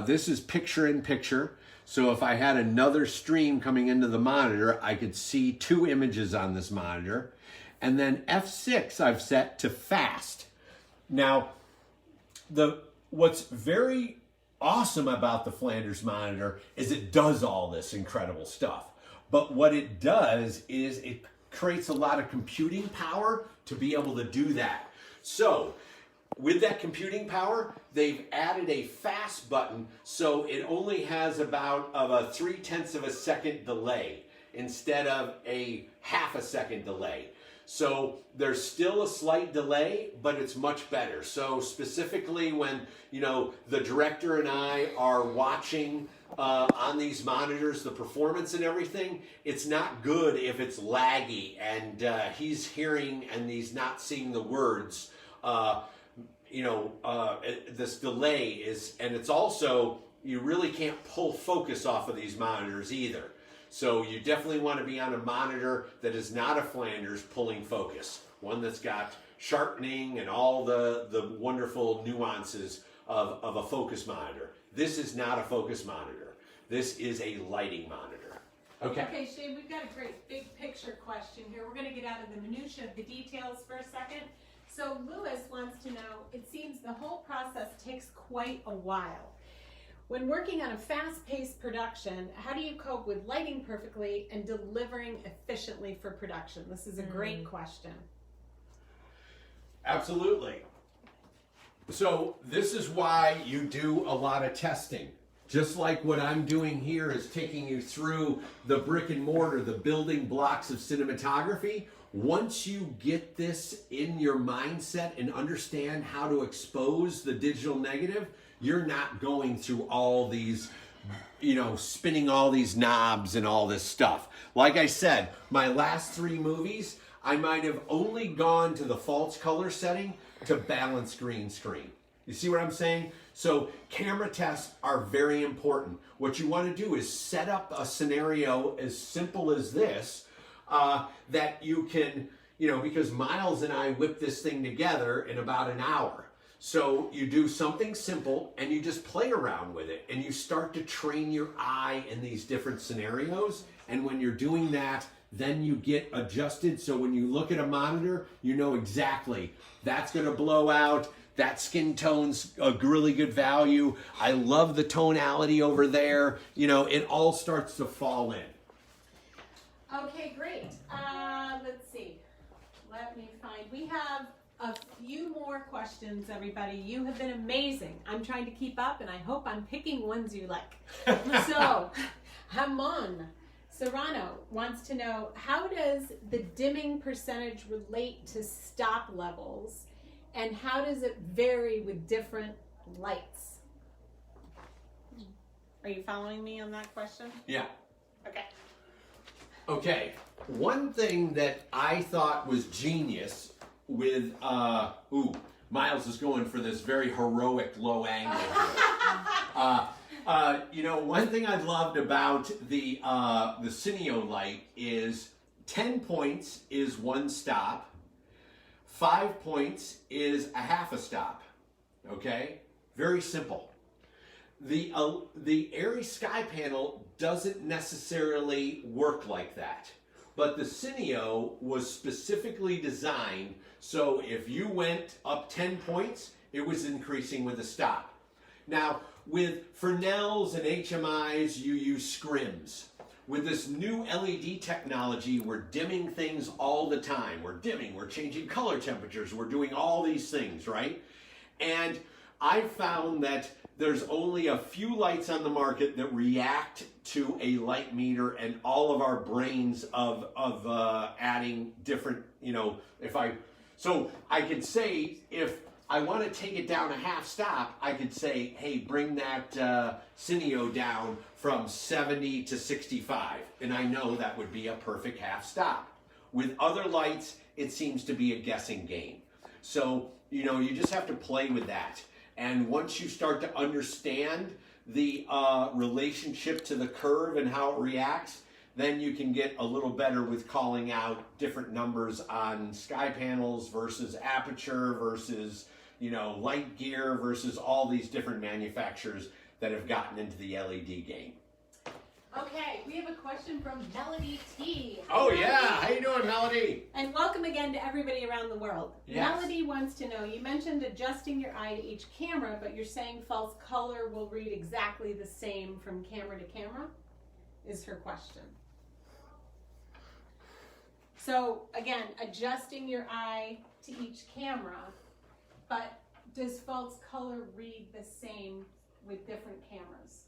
Speaker 1: This is picture-in-picture, so if I had another stream coming into the monitor, I could see 2 images on this monitor. And then F6 I've set to fast. Now, what's very awesome about the Flanders monitor is it does all this incredible stuff. But what it does is it creates a lot of computing power to be able to do that. So with that computing power, they've added a fast button, so it only has about a 0.3 of a second delay instead of a 0.5 second delay. So there's still a slight delay, but it's much better. So specifically when, you know, the director and I are watching on these monitors, the performance and everything, it's not good if it's laggy and he's hearing and he's not seeing the words. This delay is, and it's also, you really can't pull focus off of these monitors either. So you definitely want to be on a monitor that is not a Flanders pulling focus, one that's got sharpening and all the wonderful nuances of a focus monitor. This is not a focus monitor. This is a lighting monitor. Okay.
Speaker 2: Okay, Shane, we've got a great big picture question here. We're going to get out of the minutia of the details for a second. So Lewis wants to know, it seems the whole process takes quite a while. When working on a fast-paced production, how do you cope with lighting perfectly and delivering efficiently for production? This is a great question.
Speaker 1: Absolutely. So this is why you do a lot of testing, just like what I'm doing here is taking you through the brick and mortar, the building blocks of cinematography. Once you get this in your mindset and understand how to expose the digital negative, you're not going through all these, spinning all these knobs and all this stuff. Like I said, my last 3 movies, I might have only gone to the false color setting to balance green screen. You see what I'm saying? So camera tests are very important. What you want to do is set up a scenario as simple as this, that you can, because Miles and I whipped this thing together in about an hour. So you do something simple and you just play around with it and you start to train your eye in these different scenarios. And when you're doing that, then you get adjusted. So when you look at a monitor, you know exactly that's going to blow out. That skin tone's a really good value. I love the tonality over there. It all starts to fall in.
Speaker 2: Okay, great. Let's see. Let me find. We have a few more questions, everybody. You have been amazing. I'm trying to keep up, and I hope I'm picking ones you like. So, Hamon Serrano wants to know, how does the dimming percentage relate to stop levels, and how does it vary with different lights? Are you following me on that question?
Speaker 1: Yeah.
Speaker 2: Okay.
Speaker 1: Okay. One thing that I thought was genius with, Miles is going for this very heroic low angle here. One thing I loved about the Cineo light is 10 points is 1 stop. 5 points is a half a stop. Okay? Very simple. The Airy Sky panel doesn't necessarily work like that. But the Cineo was specifically designed so if you went up 10 points, it was increasing with a stop. Now, with Fresnels and HMIs, you use scrims. With this new LED technology, we're dimming things all the time. We're dimming, we're changing color temperatures, we're doing all these things, right? And I found that there's only a few lights on the market that react to a light meter, and all of our brains of adding different, so I could say if I want to take it down a half stop, I could say, hey, bring that Cineo down from 70 to 65. And I know that would be a perfect half stop. With other lights, it seems to be a guessing game. So, you just have to play with that. And once you start to understand the relationship to the curve and how it reacts, then you can get a little better with calling out different numbers on sky panels versus aperture versus, light gear versus all these different manufacturers that have gotten into the LED game.
Speaker 2: Okay, we have a question from Melody T.
Speaker 1: Oh yeah, how you doing, Melody?
Speaker 2: And welcome again to everybody around the world.
Speaker 1: Yes.
Speaker 2: Melody wants to know, you mentioned adjusting your eye to each camera, but you're saying false color will read exactly the same from camera to camera? Is her question. So again, adjusting your eye to each camera, but does false color read the same with different cameras?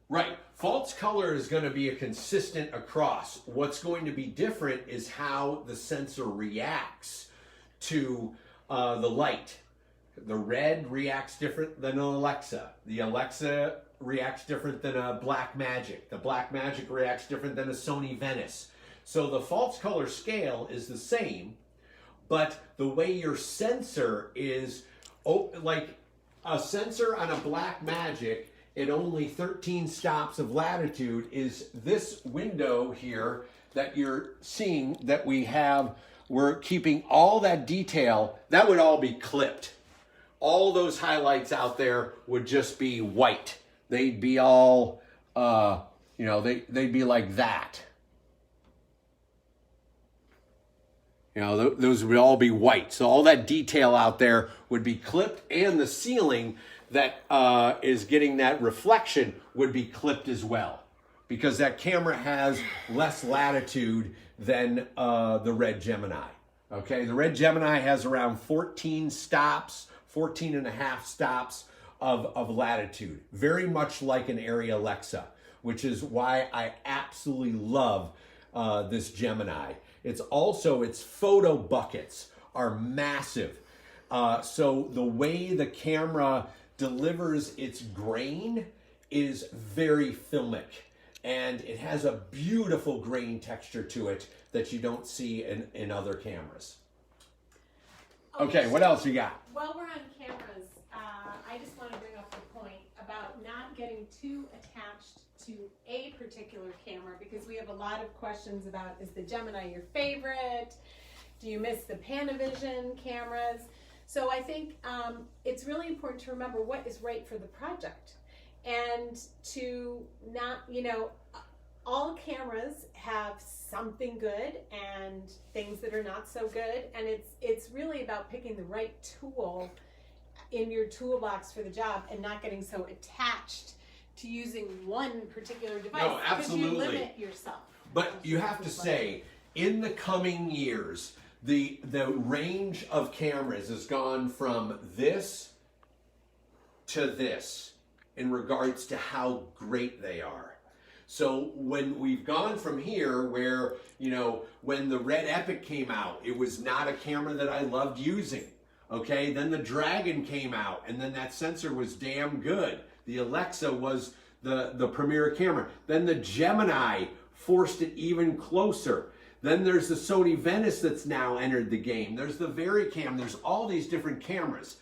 Speaker 1: Right. False color is going to be a consistent across. What's going to be different is how the sensor reacts to the light. The red reacts different than an Alexa. The Alexa reacts different than a Blackmagic. The Blackmagic reacts different than a Sony Venice. So the false color scale is the same, but the way your sensor is, like a sensor on a Blackmagic at only 13 stops of latitude is this window here that you're seeing that we have. We're keeping all that detail. That would all be clipped. All those highlights out there would just be white. They'd be all, they'd be like that. Those would all be white. So all that detail out there would be clipped, and the ceiling that is getting that reflection would be clipped as well, because that camera has less latitude than the Red Gemini. Okay, the Red Gemini has around 14 stops, 14 and a half stops of latitude, very much like an Area Alexa, which is why I absolutely love this Gemini. Its photo buckets are massive. So the way the camera delivers its grain is very filmic, and it has a beautiful grain texture to it that you don't see in other cameras. Okay, what else you got?
Speaker 2: While we're on cameras, I just want to bring up the point about not getting too attached to a particular camera, because we have a lot of questions about, is the Gemini your favorite? Do you miss the Panavision cameras? So I think it's really important to remember what is right for the project, and to not, all cameras have something good and things that are not so good, and it's really about picking the right tool in your toolbox for the job and not getting so attached to using one particular device.
Speaker 1: No, absolutely.
Speaker 2: Because you limit yourself.
Speaker 1: But you have to say, in the coming years, the range of cameras has gone from this to this in regards to how great they are. So when we've gone from here where, when the Red Epic came out, it was not a camera that I loved using. Okay, then the Dragon came out, and then that sensor was damn good. The Alexa was the premier camera. Then the Gemini forced it even closer. Then there's the Sony Venice that's now entered the game. There's the VariCam. There's all these different cameras.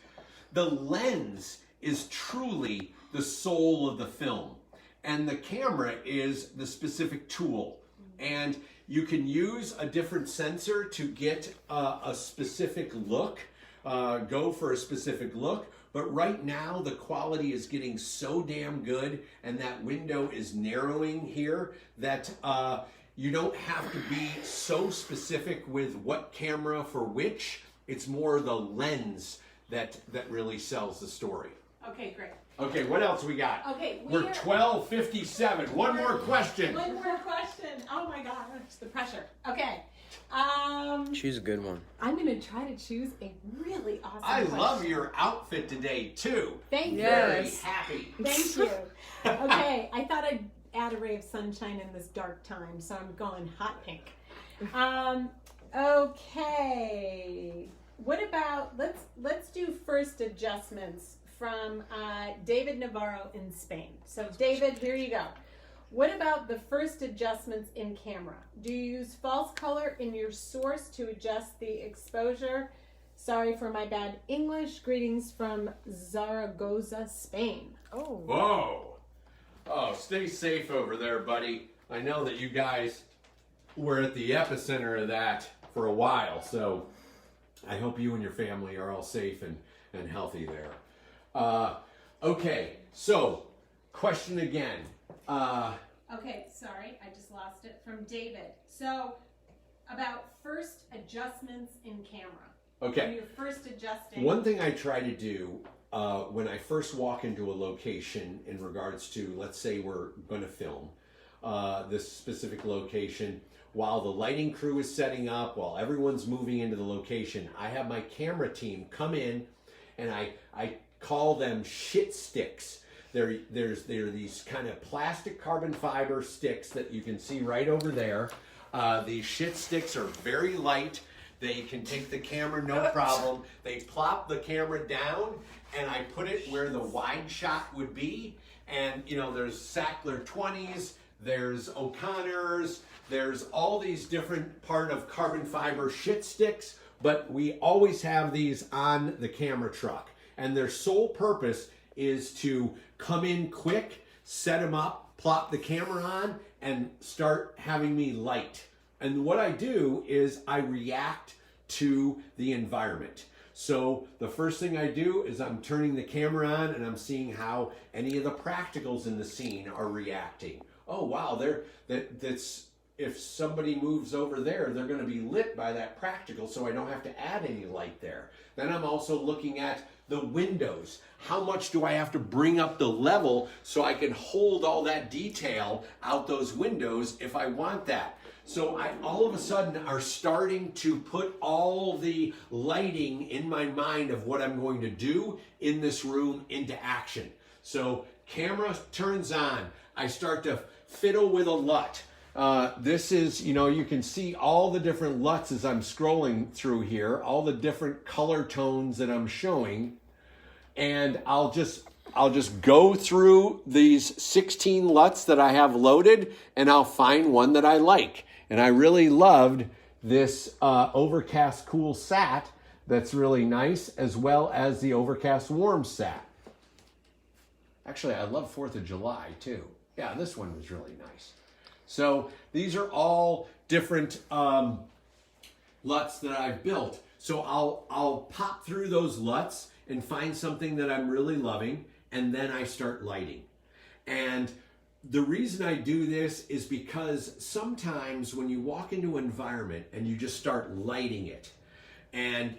Speaker 1: The lens is truly the soul of the film, and the camera is the specific tool. And you can use a different sensor to get a specific look, go for a specific look. But right now, the quality is getting so damn good, and that window is narrowing here that you don't have to be so specific with what camera for which. It's more the lens that really sells the story.
Speaker 2: Okay, great.
Speaker 1: Okay, what else we got?
Speaker 2: Okay,
Speaker 1: We're 12:57. One more question.
Speaker 2: One more question. Oh my gosh, the pressure. Okay.
Speaker 4: Choose a good one.
Speaker 2: I'm going to try to choose a really awesome
Speaker 1: I
Speaker 2: question.
Speaker 1: love your outfit today, too.
Speaker 2: Thank you.
Speaker 1: Very happy.
Speaker 2: Thank you. Okay, I thought I'd add a ray of sunshine in this dark time, so I'm going hot pink. Okay. What about, let's do first adjustments from David Navarro in Spain. So David, here you go. What about the first adjustments in camera? Do you use false color in your source to adjust the exposure? Sorry for my bad English. Greetings from Zaragoza, Spain.
Speaker 3: Oh.
Speaker 1: Whoa. Oh, stay safe over there, buddy. I know that you guys were at the epicenter of that for a while, so I hope you and your family are all safe and healthy there. Okay, so question again.
Speaker 2: Okay, sorry, I just lost it. From David. So, about first adjustments in camera.
Speaker 1: Okay.
Speaker 2: When you're first adjusting.
Speaker 1: One thing I try to do when I first walk into a location in regards to, let's say we're going to film this specific location, while the lighting crew is setting up, while everyone's moving into the location, I have my camera team come in, and I call them shit sticks. They're these kind of plastic carbon fiber sticks that you can see right over there. These shit sticks are very light. They can take the camera, no problem. They plop the camera down, and I put it where the wide shot would be. And, there's Sackler 20s, there's O'Connor's, there's all these different part of carbon fiber shit sticks, but we always have these on the camera truck. And their sole purpose is to come in quick, set them up, plop the camera on, and start having me light. And what I do is I react to the environment. So the first thing I do is I'm turning the camera on, and I'm seeing how any of the practicals in the scene are reacting. Oh wow, that's if somebody moves over there, they're going to be lit by that practical, so I don't have to add any light there. Then I'm also looking at the windows. How much do I have to bring up the level so I can hold all that detail out those windows if I want that? So I all of a sudden are starting to put all the lighting in my mind of what I'm going to do in this room into action. So camera turns on. I start to fiddle with a LUT. This is, you can see all the different LUTs as I'm scrolling through here, all the different color tones that I'm showing. And I'll just go through these 16 LUTs that I have loaded, and I'll find one that I like. And I really loved this Overcast Cool Sat that's really nice, as well as the Overcast Warm Sat. Actually, I love 4th of July too. Yeah, this one was really nice. So these are all different LUTs that I've built. So I'll pop through those LUTs and find something that I'm really loving, and then I start lighting. And the reason I do this is because sometimes when you walk into an environment and you just start lighting it, and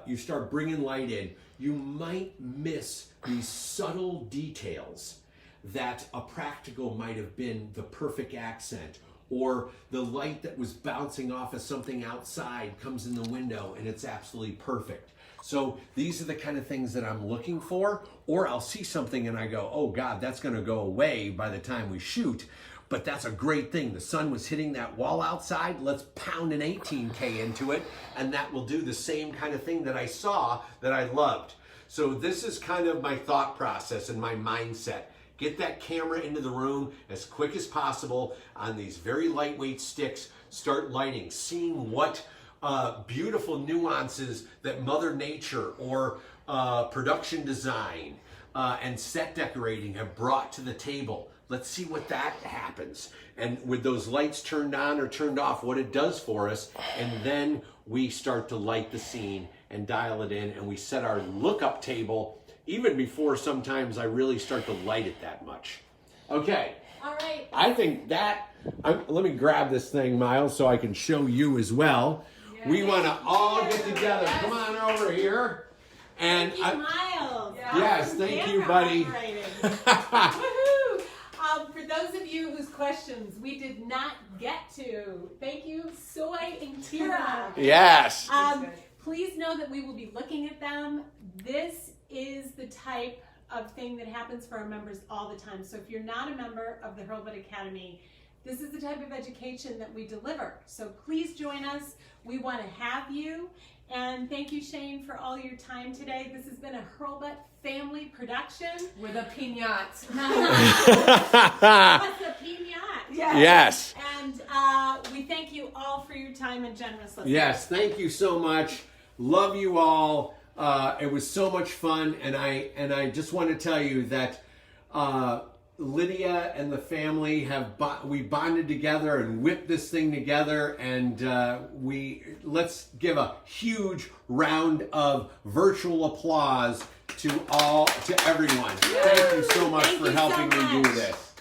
Speaker 1: you start bringing light in, you might miss these subtle details that a practical might have been the perfect accent, or the light that was bouncing off of something outside comes in the window and it's absolutely perfect. So these are the kind of things that I'm looking for, or I'll see something and I go, oh God, that's gonna go away by the time we shoot, but that's a great thing. The sun was hitting that wall outside, let's pound an 18K into it, and that will do the same kind of thing that I saw that I loved. So this is kind of my thought process and my mindset. Get that camera into the room as quick as possible on these very lightweight sticks, start lighting, seeing what beautiful nuances that Mother Nature or production design and set decorating have brought to the table. Let's see what that happens. And with those lights turned on or turned off, what it does for us. And then we start to light the scene and dial it in, and we set our lookup table even before sometimes I really start to light it that much. Okay.
Speaker 2: All right.
Speaker 1: I think that, let me grab this thing, Miles, so I can show you as well.
Speaker 2: Yes.
Speaker 1: We want to all get together. Yes. Come on over here. And
Speaker 2: thank you, Miles.
Speaker 1: Yes, thank you, buddy.
Speaker 2: Woohoo! For those of you whose questions we did not get to, thank you, Soy and Tira.
Speaker 1: Yes.
Speaker 2: Please know that we will be looking at them. This is the type of thing that happens for our members all the time. So if you're not a member of the Hurlbut Academy, this is the type of education that we deliver. So please join us. We want to have you. And thank you, Shane, for all your time today. This has been a Hurlbut family production.
Speaker 3: With a pinat.
Speaker 2: What's a pinat?
Speaker 1: Yes.
Speaker 2: And we thank you all for your time and generous listening.
Speaker 1: Yes, thank you so much. Love you all. It was so much fun, and I just want to tell you that Lydia and the family we bonded together and whipped this thing together, and let's give a huge round of virtual applause to everyone. Thank you so much for helping me do this.